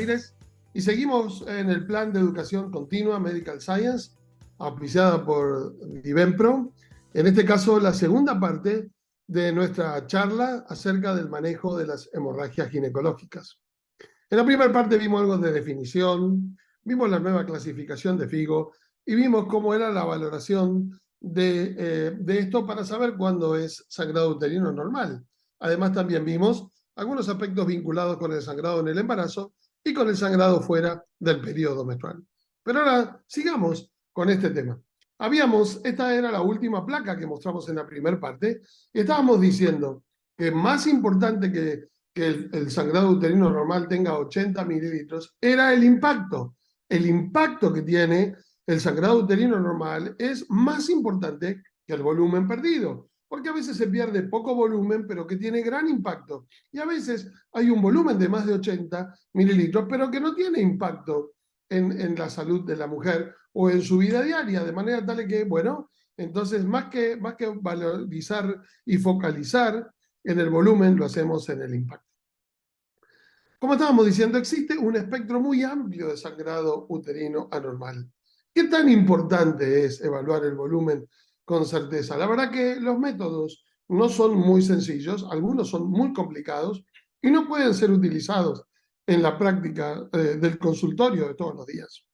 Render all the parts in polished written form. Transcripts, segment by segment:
Aires y seguimos en el plan de educación continua Medical Science, auspiciada por Divenpro. En este caso, la segunda parte de nuestra charla acerca del manejo de las hemorragias ginecológicas. En la primera parte vimos algo de definición, vimos la nueva clasificación de FIGO y vimos cómo era la valoración de esto para saber cuándo es sangrado uterino normal. Además, también vimos algunos aspectos vinculados con el sangrado en el embarazo y con el sangrado fuera del periodo menstrual. Pero ahora sigamos con este tema. Esta era la última placa que mostramos en la primera parte, y estábamos diciendo que más importante que el sangrado uterino normal tenga 80 mililitros era el impacto. El impacto que tiene el sangrado uterino normal es más importante que el volumen perdido, porque a veces se pierde poco volumen, pero que tiene gran impacto. Y a veces hay un volumen de más de 80 mililitros, pero que no tiene impacto en la salud de la mujer o en su vida diaria, de manera tal que, bueno, entonces más que valorizar y focalizar en el volumen, lo hacemos en el impacto. Como estábamos diciendo, existe un espectro muy amplio de sangrado uterino anormal. ¿Qué tan importante es evaluar el volumen con certeza? La verdad que los métodos no son muy sencillos, algunos son muy complicados y no pueden ser utilizados en la práctica del consultorio de todos los días.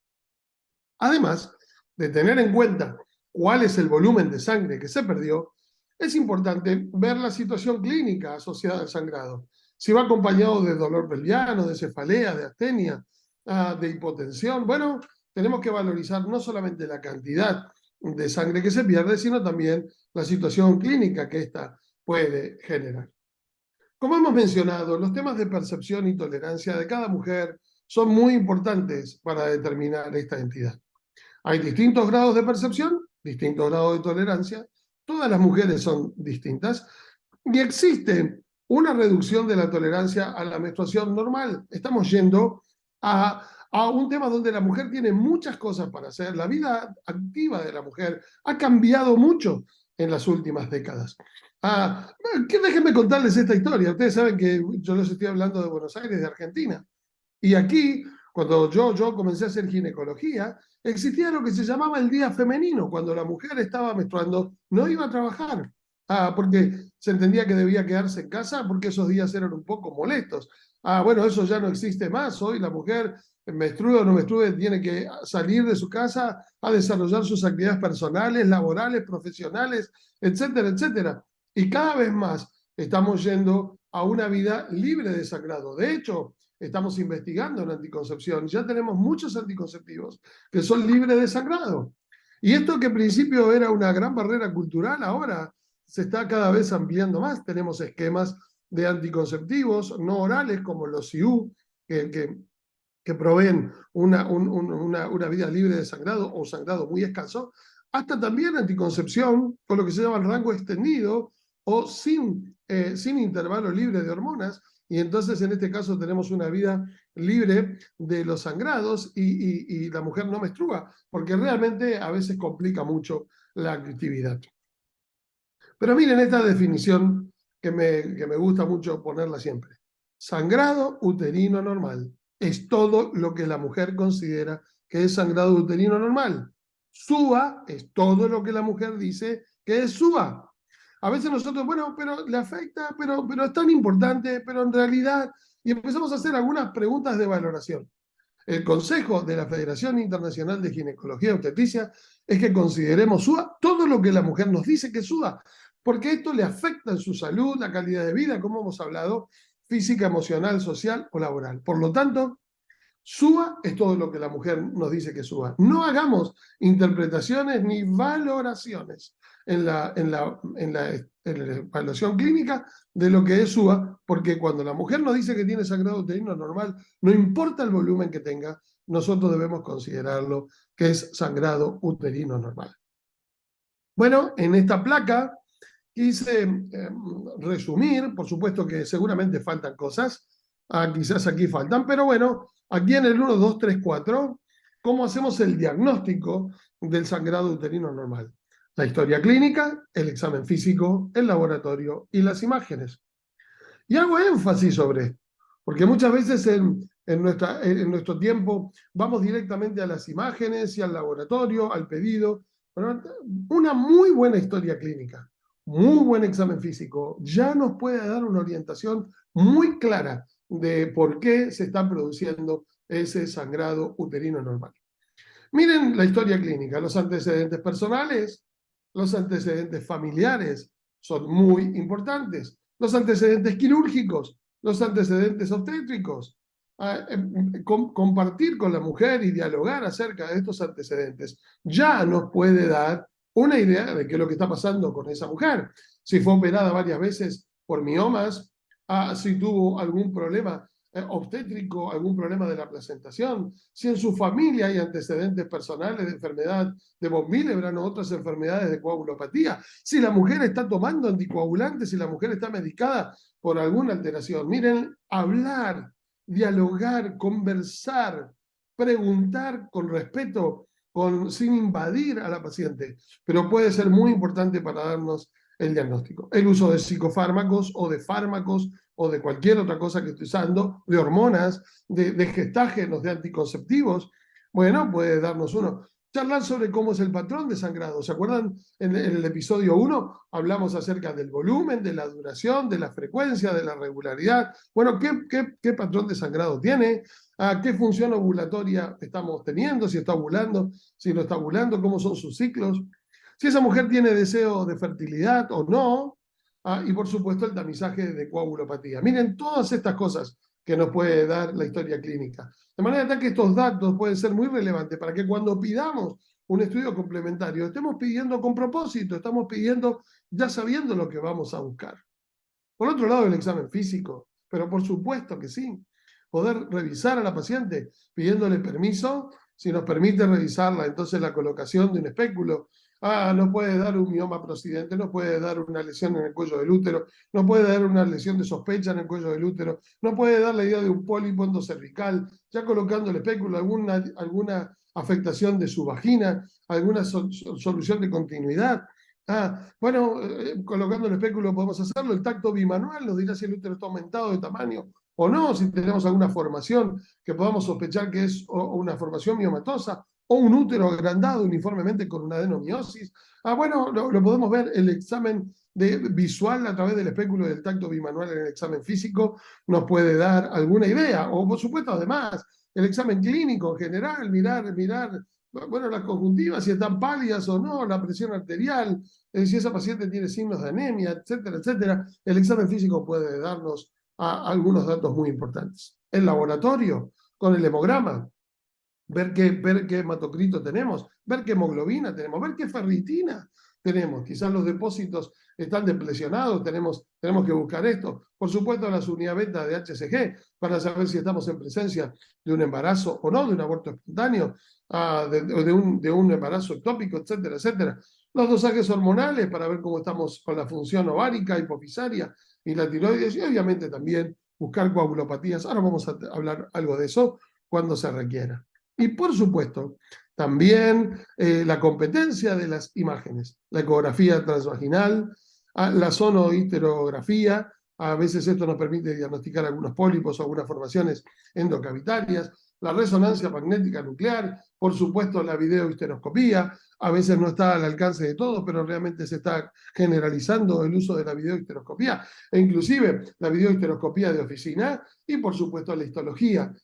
Además de tener en cuenta cuál es el volumen de sangre que se perdió, es importante ver la situación clínica asociada al sangrado. Si va acompañado de dolor pelviano, de cefalea, de astenia, de hipotensión, bueno, tenemos que valorizar no solamente la cantidad de sangre que se pierde, sino también la situación clínica que ésta puede generar. Como hemos mencionado, los temas de percepción y tolerancia de cada mujer son muy importantes para determinar esta entidad. Hay distintos grados de percepción, distintos grados de tolerancia, todas las mujeres son distintas y existe una reducción de la tolerancia a la menstruación normal. Estamos yendo a un tema donde la mujer tiene muchas cosas para hacer. La vida activa de la mujer ha cambiado mucho en las últimas décadas. Déjenme contarles esta historia. Ustedes saben que yo les estoy hablando de Buenos Aires, de Argentina. Y aquí, cuando yo comencé a hacer ginecología, existía lo que se llamaba el día femenino. Cuando la mujer estaba menstruando, no iba a trabajar, porque se entendía que debía quedarse en casa porque esos días eran un poco molestos. Bueno, eso ya no existe más. Hoy la mujer, menstrue o no menstrue, tiene que salir de su casa a desarrollar sus actividades personales, laborales, profesionales, etcétera, etcétera. Y cada vez más estamos yendo a una vida libre de sangrado. De hecho, estamos investigando en anticoncepción. Ya tenemos muchos anticonceptivos que son libres de sangrado. Y esto que al principio era una gran barrera cultural, ahora se está cada vez ampliando más. Tenemos esquemas de anticonceptivos no orales como los IU, que proveen una vida libre de sangrado o sangrado muy escaso, hasta también anticoncepción con lo que se llama el rango extendido o sin intervalo libre de hormonas. Y entonces en este caso tenemos una vida libre de los sangrados y la mujer no menstrua, porque realmente a veces complica mucho la actividad. Pero miren esta definición que me gusta mucho ponerla siempre. Sangrado uterino normal es todo lo que la mujer considera que es sangrado uterino normal. SUA es todo lo que la mujer dice que es SUA. A veces nosotros, bueno, pero le afecta, pero es tan importante, pero en realidad, y empezamos a hacer algunas preguntas de valoración. El consejo de la Federación Internacional de Ginecología y Obstetricia es que consideremos SUA todo lo que la mujer nos dice que es SUA, porque esto le afecta en su salud, la calidad de vida, como hemos hablado, física, emocional, social o laboral. Por lo tanto, SUA es todo lo que la mujer nos dice que es SUA. No hagamos interpretaciones ni valoraciones en la evaluación clínica de lo que es SUA, porque cuando la mujer nos dice que tiene sangrado uterino normal, no importa el volumen que tenga, nosotros debemos considerarlo que es sangrado uterino normal. Bueno, en esta placa quise resumir, por supuesto que seguramente faltan cosas, quizás aquí faltan, pero bueno, aquí en el 1, 2, 3, 4, ¿cómo hacemos el diagnóstico del sangrado uterino normal? La historia clínica, el examen físico, el laboratorio y las imágenes. Y hago énfasis sobre esto, porque muchas veces en nuestro tiempo vamos directamente a las imágenes y al laboratorio, al pedido. Una muy buena historia clínica, muy buen examen físico, ya nos puede dar una orientación muy clara de por qué se está produciendo ese sangrado uterino normal. Miren la historia clínica, los antecedentes personales, los antecedentes familiares son muy importantes, los antecedentes quirúrgicos, los antecedentes obstétricos. Compartir con la mujer y dialogar acerca de estos antecedentes ya nos puede dar una idea de qué es lo que está pasando con esa mujer. Si fue operada varias veces por miomas, si tuvo algún problema obstétrico, algún problema de la placentación, si en su familia hay antecedentes personales de enfermedad de von Willebrand o otras enfermedades de coagulopatía, si la mujer está tomando anticoagulantes, si la mujer está medicada por alguna alteración. Miren, hablar, dialogar, conversar, preguntar con respeto, sin invadir a la paciente, pero puede ser muy importante para darnos el diagnóstico. El uso de psicofármacos o de fármacos o de cualquier otra cosa que esté usando, de hormonas, de gestágenos, de anticonceptivos, bueno, puede darnos uno. Charlar sobre cómo es el patrón de sangrado. ¿Se acuerdan? En el episodio 1 hablamos acerca del volumen, de la duración, de la frecuencia, de la regularidad. Bueno, ¿qué patrón de sangrado tiene? ¿Qué función ovulatoria estamos teniendo? Si está ovulando, si no está ovulando, cómo son sus ciclos. Si esa mujer tiene deseo de fertilidad o no. Y por supuesto el tamizaje de coagulopatía. Miren todas estas cosas que nos puede dar la historia clínica. De manera tal que estos datos pueden ser muy relevantes para que cuando pidamos un estudio complementario estemos pidiendo con propósito, estamos pidiendo ya sabiendo lo que vamos a buscar. Por otro lado, el examen físico, pero por supuesto que sí. Poder revisar a la paciente pidiéndole permiso, si nos permite revisarla, entonces la colocación de un espéculo. No puede dar un mioma procidente, no puede dar una lesión en el cuello del útero, no puede dar una lesión de sospecha en el cuello del útero, no puede dar la idea de un pólipo endocervical, ya colocando el espéculo, alguna afectación de su vagina, alguna solución de continuidad. Bueno, colocando el espéculo podemos hacerlo. El tacto bimanual nos dirá si el útero está aumentado de tamaño o no, si tenemos alguna formación que podamos sospechar que es una formación miomatosa o un útero agrandado uniformemente con una adenomiosis. Bueno, lo podemos ver el examen visual a través del espéculo del tacto bimanual en el examen físico nos puede dar alguna idea. O por supuesto, además, el examen clínico en general, mirar bueno, las conjuntivas, si están pálidas o no, la presión arterial, si esa paciente tiene signos de anemia, etcétera, etcétera. El examen físico puede darnos algunos datos muy importantes. El laboratorio, con el hemograma, ver qué hematocrito tenemos, ver qué hemoglobina tenemos, ver qué ferritina tenemos. Quizás los depósitos están deplesionados, tenemos que buscar esto. Por supuesto, las unidades beta de HCG para saber si estamos en presencia de un embarazo o no, de un aborto espontáneo, de un embarazo ectópico, etcétera, etcétera. Los dosajes hormonales para ver cómo estamos con la función ovárica, hipofisaria y la tiroides, y obviamente también buscar coagulopatías. Ahora vamos a hablar algo de eso cuando se requiera. Y por supuesto, también la competencia de las imágenes, la ecografía transvaginal, la sonohisterografía, a veces esto nos permite diagnosticar algunos pólipos o algunas formaciones endocavitarias, la resonancia magnética nuclear, por supuesto la videohisteroscopía, a veces no está al alcance de todos, pero realmente se está generalizando el uso de la videohisteroscopía, e inclusive la videohisteroscopía de oficina, y por supuesto la histología,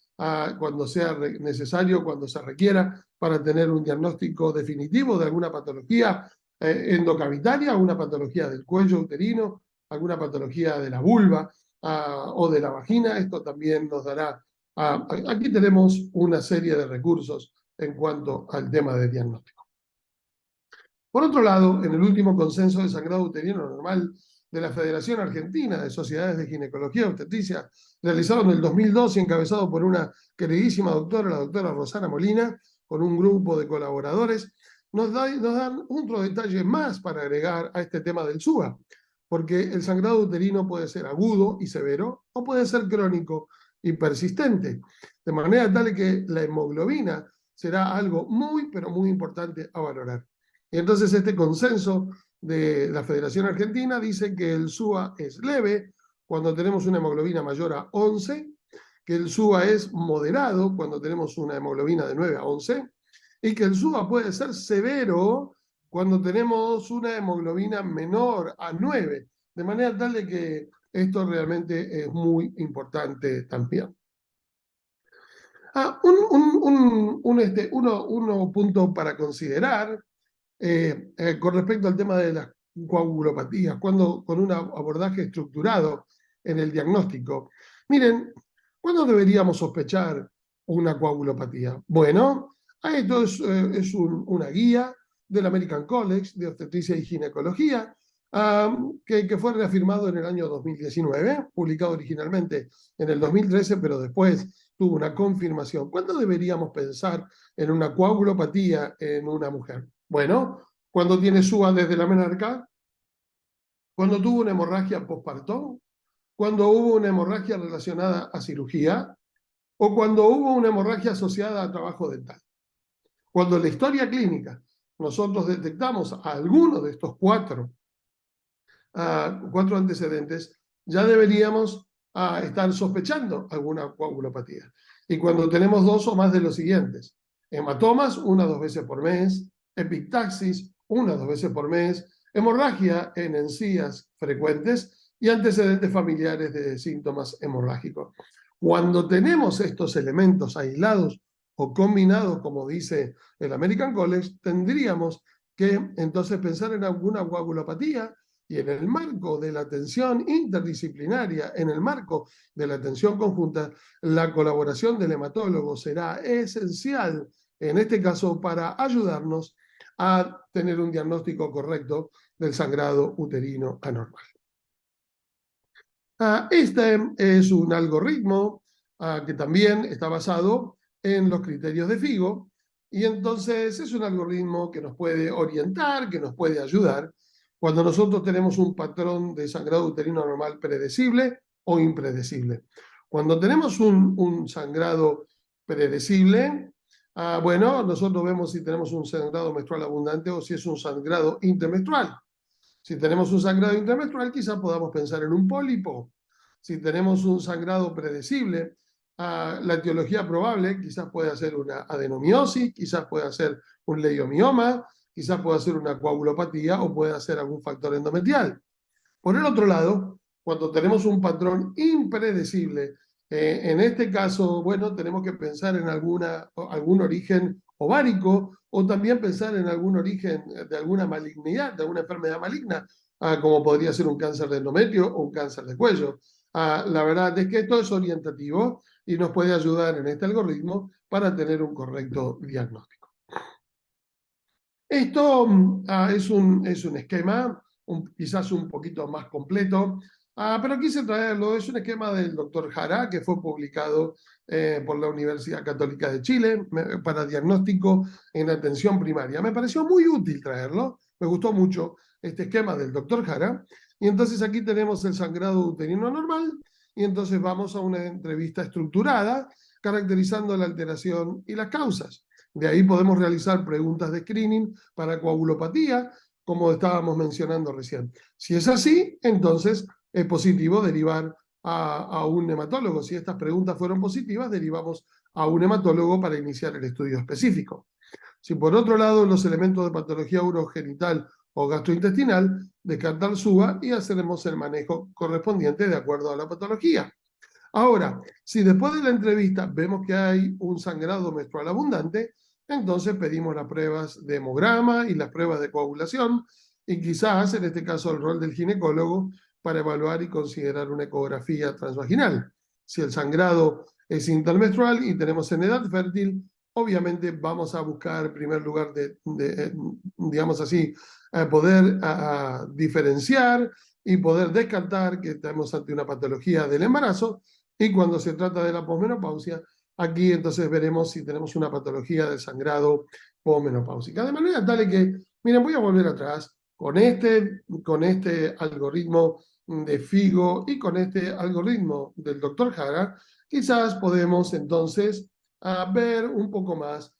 cuando sea necesario, cuando se requiera, para tener un diagnóstico definitivo de alguna patología endocavitaria, alguna patología del cuello uterino, alguna patología de la vulva o de la vagina. Esto también nos dará. Aquí tenemos una serie de recursos en cuanto al tema de diagnóstico. Por otro lado, en el último consenso de sangrado uterino normal de la Federación Argentina de Sociedades de Ginecología y Obstetricia, realizado en el 2002 y encabezado por una queridísima doctora, la doctora Rosana Molina, con un grupo de colaboradores, nos dan otro detalle más para agregar a este tema del SUA, porque el sangrado uterino puede ser agudo y severo o puede ser crónico y persistente, de manera tal que la hemoglobina será algo muy, pero muy importante a valorar. Y entonces este consenso de la Federación Argentina dice que el SUA es leve cuando tenemos una hemoglobina mayor a 11 que el SUA es moderado cuando tenemos una hemoglobina de 9 a 11 y que el SUA puede ser severo cuando tenemos una hemoglobina menor a 9, de manera tal de que esto realmente es muy importante también. Uno punto para considerar con respecto al tema de las coagulopatías, cuando con un abordaje estructurado en el diagnóstico. Miren, ¿cuándo deberíamos sospechar una coagulopatía? Bueno, esto es una guía del American College de Obstetricia y Ginecología, que fue reafirmado en el año 2019, publicado originalmente en el 2013, pero después tuvo una confirmación. ¿Cuándo deberíamos pensar en una coagulopatía en una mujer? Bueno, cuando tiene SUA desde la menarca, cuando tuvo una hemorragia postparto, cuando hubo una hemorragia relacionada a cirugía o cuando hubo una hemorragia asociada a trabajo dental. Cuando en la historia clínica nosotros detectamos alguno de estos cuatro antecedentes, ya deberíamos estar sospechando alguna coagulopatía. Y cuando tenemos dos o más de los siguientes: hematomas, 1 a 2 veces por mes; epictaxis, 1 a 2 veces por mes; hemorragia en encías frecuentes y antecedentes familiares de síntomas hemorrágicos. Cuando tenemos estos elementos aislados o combinados, como dice el American College, tendríamos que entonces pensar en alguna coagulopatía. Y en el marco de la atención interdisciplinaria, en el marco de la atención conjunta, la colaboración del hematólogo será esencial, en este caso, para ayudarnos a tener un diagnóstico correcto del sangrado uterino anormal. Este es un algoritmo que también está basado en los criterios de FIGO, y entonces es un algoritmo que nos puede orientar, que nos puede ayudar cuando nosotros tenemos un patrón de sangrado uterino anormal predecible o impredecible. Cuando tenemos un sangrado predecible, bueno, nosotros vemos si tenemos un sangrado menstrual abundante o si es un sangrado intermenstrual. Si tenemos un sangrado intermenstrual, quizás podamos pensar en un pólipo. Si tenemos un sangrado predecible, la etiología probable quizás puede ser una adenomiosis, quizás puede ser un leiomioma, quizás pueda ser una coagulopatía o puede ser algún factor endometrial. Por el otro lado, cuando tenemos un patrón impredecible, en este caso, bueno, tenemos que pensar en algún origen ovárico o también pensar en algún origen de alguna malignidad, de alguna enfermedad maligna, como podría ser un cáncer de endometrio o un cáncer de cuello. La verdad es que esto es orientativo y nos puede ayudar en este algoritmo para tener un correcto diagnóstico. Esto es un esquema quizás un poquito más completo, pero quise traerlo. Es un esquema del doctor Jara que fue publicado por la Universidad Católica de Chile para diagnóstico en atención primaria. Me pareció muy útil traerlo, me gustó mucho este esquema del doctor Jara. Y entonces aquí tenemos el sangrado uterino anormal y entonces vamos a una entrevista estructurada caracterizando la alteración y las causas. De ahí podemos realizar preguntas de screening para coagulopatía, como estábamos mencionando recién. Si es así, entonces es positivo derivar a un hematólogo. Si estas preguntas fueron positivas, derivamos a un hematólogo para iniciar el estudio específico. Si por otro lado los elementos de patología urogenital o gastrointestinal, descartar SUA y haceremos el manejo correspondiente de acuerdo a la patología. Ahora, si después de la entrevista vemos que hay un sangrado menstrual abundante, entonces pedimos las pruebas de hemograma y las pruebas de coagulación, y quizás, en este caso, el rol del ginecólogo para evaluar y considerar una ecografía transvaginal. Si el sangrado es intermenstrual y tenemos en edad fértil, obviamente vamos a buscar, en primer lugar, digamos así, poder diferenciar y poder descartar que estamos ante una patología del embarazo. Y cuando se trata de la posmenopausia, aquí entonces veremos si tenemos una patología del sangrado posmenopáusica. De manera tal que, miren, voy a volver atrás con este algoritmo de FIGO y con este algoritmo del doctor Jara. Quizás podemos entonces ver un poco más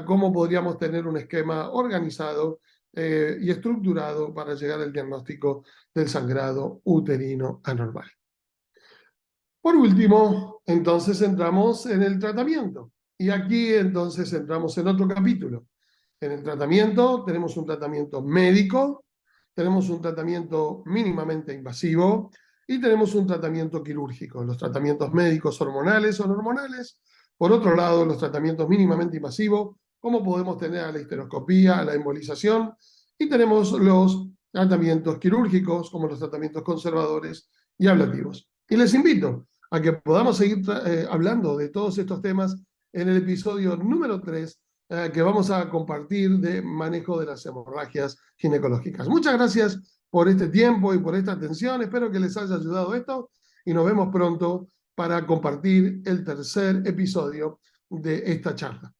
cómo podríamos tener un esquema organizado y estructurado para llegar al diagnóstico del sangrado uterino anormal. Por último, entonces entramos en el tratamiento. Y aquí entonces entramos en otro capítulo. En el tratamiento tenemos un tratamiento médico, tenemos un tratamiento mínimamente invasivo y tenemos un tratamiento quirúrgico. Los tratamientos médicos hormonales o no hormonales. Por otro lado, los tratamientos mínimamente invasivos, como podemos tener a la histeroscopía, a la embolización, y tenemos los tratamientos quirúrgicos, como los tratamientos conservadores y ablativos. Y les invito a que podamos seguir hablando de todos estos temas en el episodio número 3 que vamos a compartir de manejo de las hemorragias ginecológicas. Muchas gracias por este tiempo y por esta atención. Espero que les haya ayudado esto y nos vemos pronto para compartir el tercer episodio de esta charla.